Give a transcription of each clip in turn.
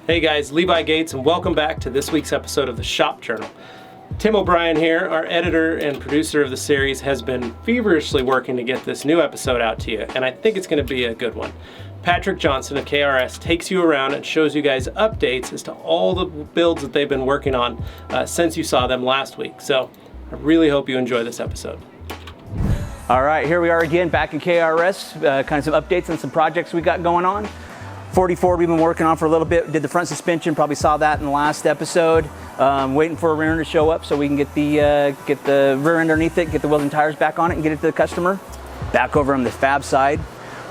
Hey guys, Levi Gates, and welcome back to this week's episode of the Shop Journal. Tim O'Brien here, our editor and producer of the series, has been feverishly working to get this new episode out to you, and I think it's going to be a good one. Patrick Johnson of KRS takes you around and shows you guys updates as to all the builds that they've been working on since you saw them last week. So I really hope you enjoy this episode. All right, here we are again back in KRS, kind of some updates on some projects we got going on. 44 we've been working on for a little bit. Did the front suspension, probably saw that in the last episode. Waiting for a rear end to show up so we can get the rear end underneath it, get the wheels and tires back on it and get it to the customer. Back over on the fab side,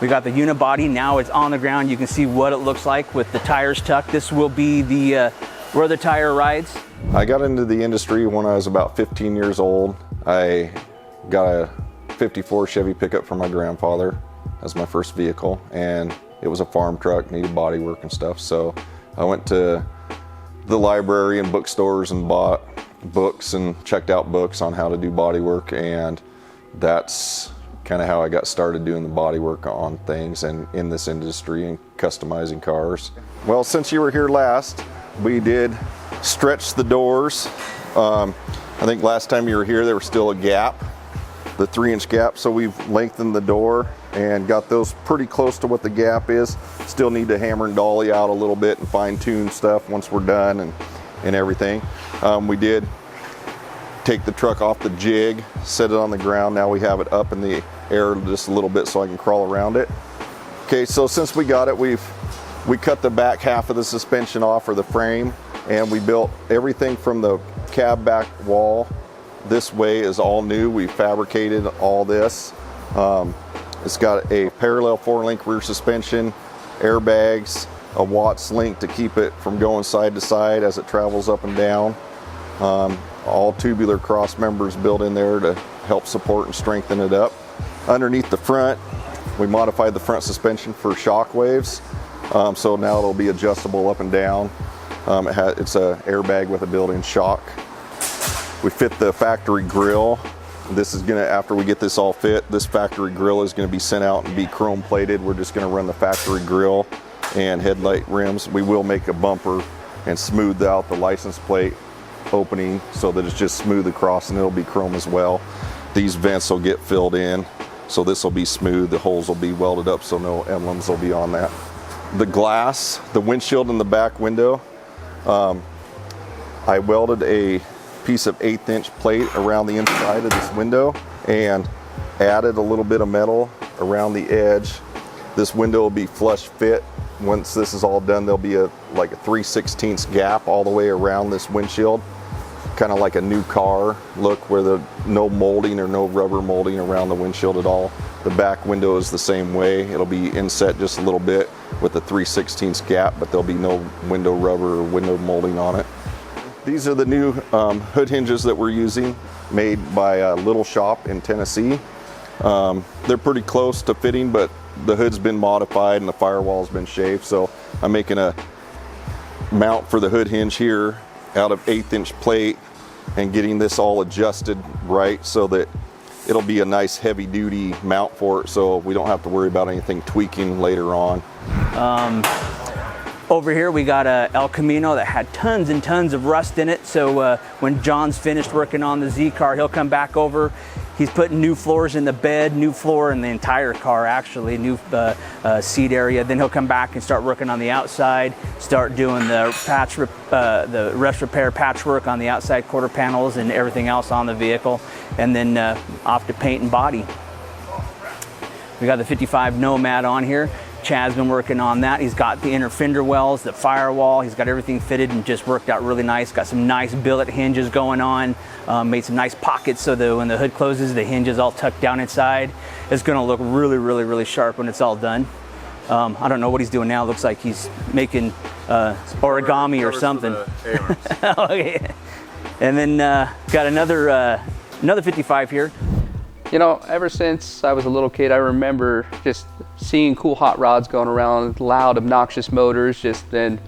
we got the Unibody. Now it's on the ground. You can see what it looks like with the tires tucked. This will be the where the tire rides. I got into the industry when I was about 15 years old. I got a 54 Chevy pickup from my grandfather as my first vehicle, and it was a farm truck, needed body work and stuff. So I went to the library and bookstores and bought books and checked out books on how to do body work, and that's kind of how I got started doing the body work on things and in this industry and customizing cars. Well, since you were here last, we did stretch the doors. I think last time you were here there was still a gap, the 3-inch gap, so we've lengthened the door and got those pretty close to what the gap is. Still need to hammer and dolly out a little bit and fine tune stuff once we're done and everything. We did take the truck off the jig, set it on the ground. Now we have it up in the air just a little bit so I can crawl around it. Okay, so since we got it, we cut the back half of the suspension off, or the frame, and we built everything from the cab back wall this way is all new. We fabricated all this. It's got a parallel 4-link rear suspension, airbags, a Watts link to keep it from going side to side as it travels up and down. All tubular cross members built in there to help support and strengthen it up. Underneath the front, we modified the front suspension for shock waves. So now it'll be adjustable up and down. It's an airbag with a built-in shock. We fit the factory grille. This is gonna, after we get this all fit, this factory grille is gonna be sent out and be chrome plated. We're just gonna run the factory grille and headlight rims. We will make a bumper and smooth out the license plate opening so that it's just smooth across, and it'll be chrome as well. These vents will get filled in, so this will be smooth. The holes will be welded up so no emblems will be on that. The glass, the windshield in the back window, I welded a piece of 1/8-inch plate around the inside of this window and added a little bit of metal around the edge. This window will be flush fit. Once this is all done, there'll be like a 3/16 gap all the way around this windshield, kind of like a new car look, where no molding or no rubber molding around the windshield at all. The back window is the same way. It'll be inset just a little bit with a 3/16 gap, but there'll be no window rubber or window molding on it. These are the new hood hinges that we're using, made by a little shop in Tennessee. They're pretty close to fitting, but the hood's been modified and the firewall's been shaved, so I'm making a mount for the hood hinge here out of 1/8-inch plate and getting this all adjusted right so that it'll be a nice heavy-duty mount for it, so we don't have to worry about anything tweaking later on. Over here we got a El Camino that had tons and tons of rust in it, so when John's finished working on the Z car, he'll come back over. He's putting new floors in the bed, new floor in the entire car actually, new seat area. Then he'll come back and start working on the outside, start doing the the rust repair patchwork on the outside quarter panels and everything else on the vehicle, and then off to paint and body. We got the 55 Nomad on here. Chad's been working on that. He's got the inner fender wells, the firewall. He's got everything fitted and just worked out really nice. Got some nice billet hinges going on. Made some nice pockets so that when the hood closes, the hinge is all tucked down inside. It's gonna look really, really, really sharp when it's all done. I don't know what he's doing now. Looks like he's making origami or something. Okay. And then got another 55 here. You know, ever since I was a little kid, I remember just seeing cool hot rods going around, loud, obnoxious motors, and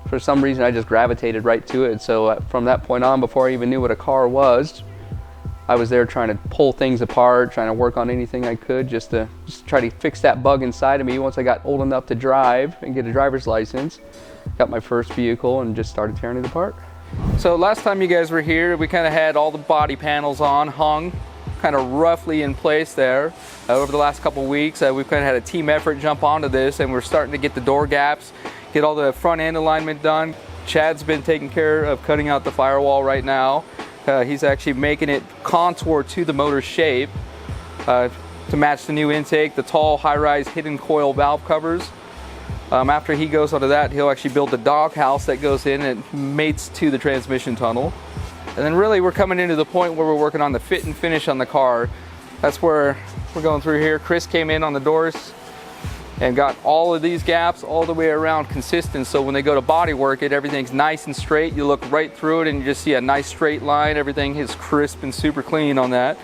for some reason I just gravitated right to it. So from that point on, before I even knew what a car was, I was there trying to pull things apart, trying to work on anything I could just to try to fix that bug inside of me. Once I got old enough to drive and get a driver's license, got my first vehicle and just started tearing it apart. So last time you guys were here, we kind of had all the body panels hung kind of roughly in place there. Over the last couple weeks, we've kind of had a team effort jump onto this, and we're starting to get the door gaps, get all the front end alignment done. Chad's been taking care of cutting out the firewall right now. He's actually making it contour to the motor shape to match the new intake, the tall high-rise hidden coil valve covers. After he goes onto that, he'll actually build the dog house that goes in and mates to the transmission tunnel. And then really we're coming into the point where we're working on the fit and finish on the car. That's where we're going through here. Chris came in on the doors and got all of these gaps all the way around consistent, so when they go to body work it, everything's nice and straight. You look right through it and you just see a nice straight line. Everything is crisp and super clean on that.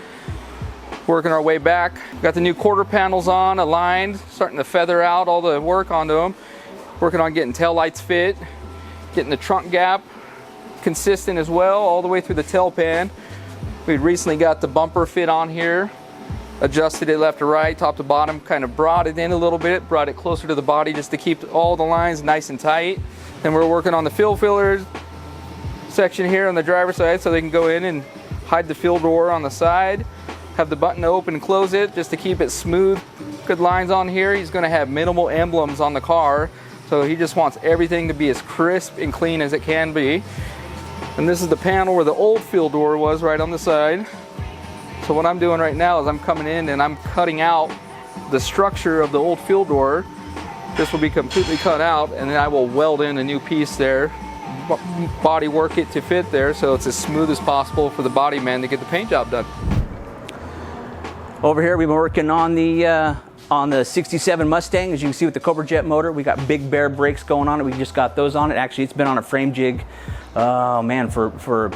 Working our way back. Got the new quarter panels on, aligned, starting to feather out all the work onto them. Working on getting tail lights fit, getting the trunk gap consistent as well, all the way through the tail pan. We recently got the bumper fit on here, adjusted it left to right, top to bottom, kind of brought it in a little bit, brought it closer to the body just to keep all the lines nice and tight. Then we're working on the fuel filler section here on the driver's side so they can go in and hide the fuel door on the side. Have the button to open and close it just to keep it smooth. Good lines on here. He's going to have minimal emblems on the car, so he just wants everything to be as crisp and clean as it can be. And this is the panel where the old fuel door was, right on the side. So what I'm doing right now is I'm coming in and I'm cutting out the structure of the old fuel door. This will be completely cut out, and then I will weld in a new piece there, body work it to fit there so it's as smooth as possible for the body man to get the paint job done. Over here we've been working on the 67 Mustang. As you can see with the Cobra Jet motor, we got big bear brakes going on it. We just got those on it. Actually, it's been on a frame jig, oh man, for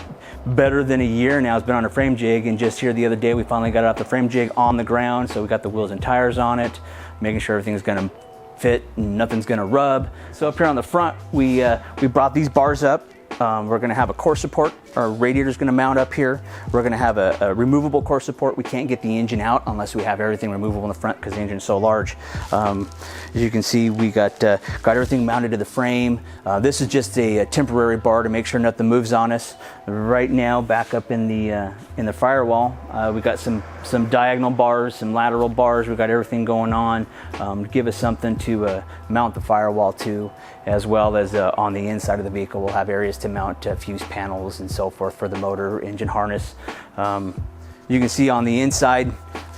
better than a year now. It's been on a frame jig, and just here the other day we finally got it off the frame jig on the ground. So we got the wheels and tires on it, making sure everything's gonna fit and nothing's gonna rub. So up here on the front, we brought these bars up. We're going to have a core support. Our radiator's going to mount up here. We're going to have a removable core support. We can't get the engine out unless we have everything removable in the front because the engine's so large. As you can see, we got everything mounted to the frame. This is just a temporary bar to make sure nothing moves on us. Right now, back up in the firewall, we got some diagonal bars, some lateral bars. We got everything going on to give us something to mount the firewall to, as well as on the inside of the vehicle, we'll have areas to mount fuse panels and so forth for the motor, engine harness. You can see on the inside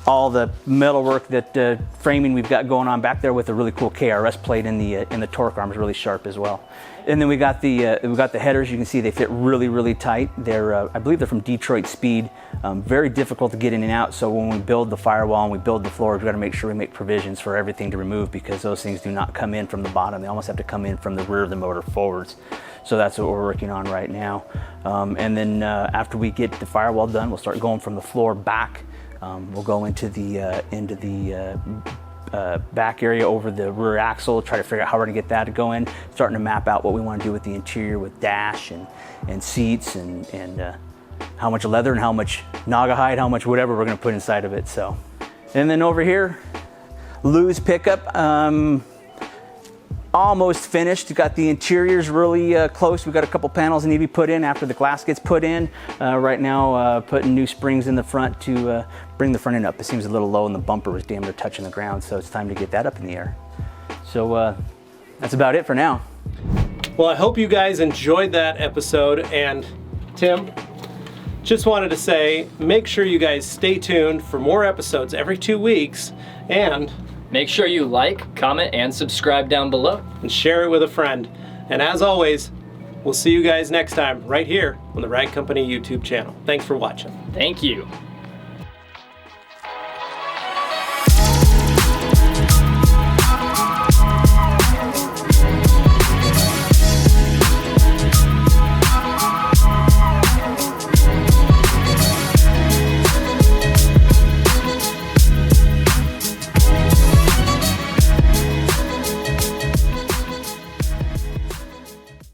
all the metalwork, that framing we've got going on back there with a really cool KRS plate in the torque arm is really sharp as well. And then we got the headers. You can see they fit really tight. They're I believe they're from Detroit Speed. Very difficult to get in and out. So when we build the firewall and we build the floor, we've got to make sure we make provisions for everything to remove, because those things do not come in from the bottom. They almost have to come in from the rear of the motor forwards. So that's what we're working on right now. And then after we get the firewall done, we'll start going from the floor back. We'll go into the back area over the rear axle, try to figure out how we're gonna get that to go in, starting to map out what we want to do with the interior, with dash and seats and how much leather and how much naga hide, how much whatever we're gonna put inside of it. So, and then over here, Lou's pickup, almost finished. We got the interiors really close. We got a couple panels that need to be put in after the glass gets put in. Right now, putting new springs in the front to bring the front end up. It seems a little low and the bumper was damn near touching the ground, so it's time to get that up in the air. So that's about it for now. Well, I hope you guys enjoyed that episode, and Tim, just wanted to say, make sure you guys stay tuned for more episodes every 2 weeks, and make sure you like, comment, and subscribe down below. And share it with a friend. And as always, we'll see you guys next time right here on the Rag Company YouTube channel. Thanks for watching. Thank you.